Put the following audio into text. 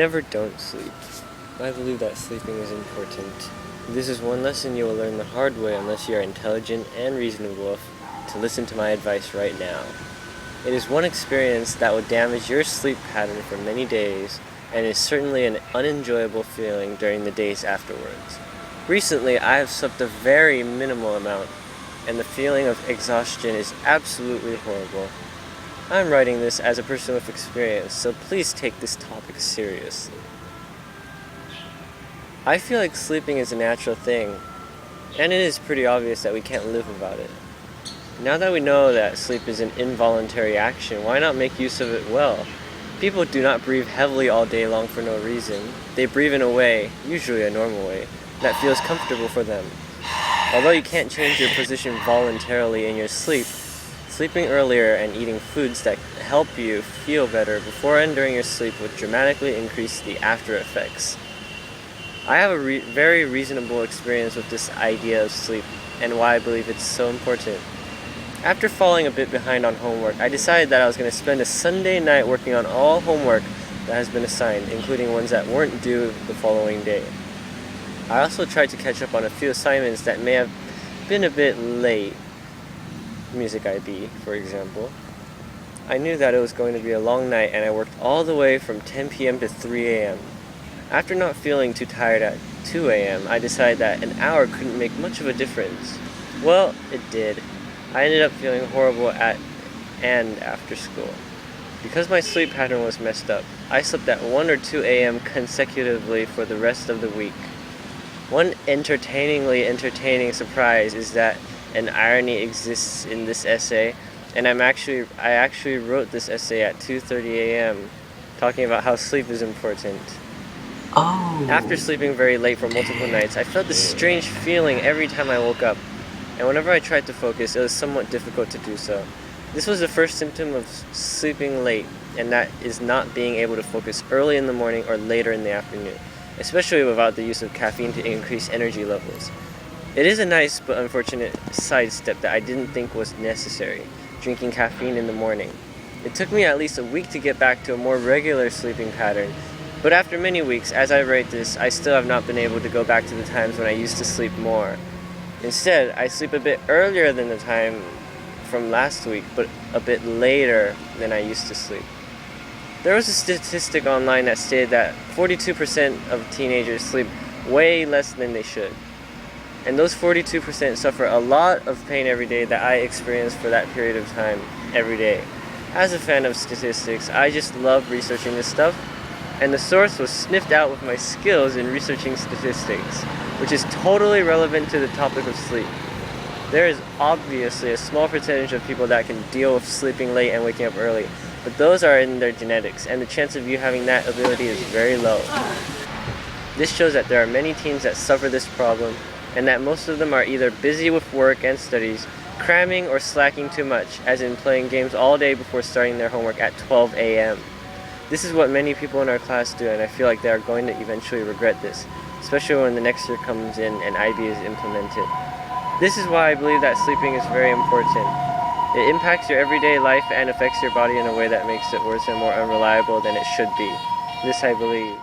Never don't sleep. I believe that sleeping is important. This is one lesson you will learn the hard way unless you are intelligent and reasonable enough to listen to my advice right now. It is one experience that will damage your sleep pattern for many days and is certainly an unenjoyable feeling during the days afterwards. Recently, I have slept a very minimal amount, and the feeling of exhaustion is absolutely horrible. I'm writing this as a person with experience, so please take this topic seriously. I feel like sleeping is a natural thing, and it is pretty obvious that we can't live without it. Now that we know that sleep is an involuntary action, why not make use of it well? People do not breathe heavily all day long for no reason. They breathe in a way, usually a normal way, that feels comfortable for them. Although you can't change your position voluntarily in your sleep, sleeping earlier and eating foods that help you feel better before and during your sleep would dramatically increase the after effects. I have a very reasonable experience with this idea of sleep and why I believe it's so important. After falling a bit behind on homework, I decided that I was going to spend a Sunday night working on all homework that has been assigned, including ones that weren't due the following day. I also tried to catch up on a few assignments that may have been a bit late. Music IB, for example. I knew that it was going to be a long night and I worked all the way from 10 p.m. to 3 a.m. After not feeling too tired at 2 a.m., I decided that an hour couldn't make much of a difference. Well, it did. I ended up feeling horrible at and after school. Because my sleep pattern was messed up, I slept at 1 or 2 a.m. consecutively for the rest of the week. One entertainingly entertaining surprise is that an irony exists in this essay, and I actually wrote this essay at 2:30 a.m. talking about how sleep is important. Oh. After sleeping very late for multiple nights, I felt this strange feeling every time I woke up, and whenever I tried to focus, it was somewhat difficult to do so. This was the first symptom of sleeping late, and that is not being able to focus early in the morning or later in the afternoon, especially without the use of caffeine to increase energy levels. It is a nice but unfortunate sidestep that I didn't think was necessary, drinking caffeine in the morning. It took me at least a week to get back to a more regular sleeping pattern, but after many weeks, as I write this, I still have not been able to go back to the times when I used to sleep more. Instead, I sleep a bit earlier than the time from last week, but a bit later than I used to sleep. There was a statistic online that stated that 42% of teenagers sleep way less than they should. And those 42% suffer a lot of pain every day that I experience for that period of time every day. As a fan of statistics, I just love researching this stuff, and the source was sniffed out with my skills in researching statistics, which is totally relevant to the topic of sleep. There is obviously a small percentage of people that can deal with sleeping late and waking up early, but those are in their genetics, and the chance of you having that ability is very low. This shows that there are many teens that suffer this problem, and that most of them are either busy with work and studies, cramming or slacking too much, as in playing games all day before starting their homework at 12 a.m. This is what many people in our class do, and I feel like they are going to eventually regret this, especially when the next year comes in and IB is implemented. This is why I believe that sleeping is very important. It impacts your everyday life and affects your body in a way that makes it worse and more unreliable than it should be. This I believe.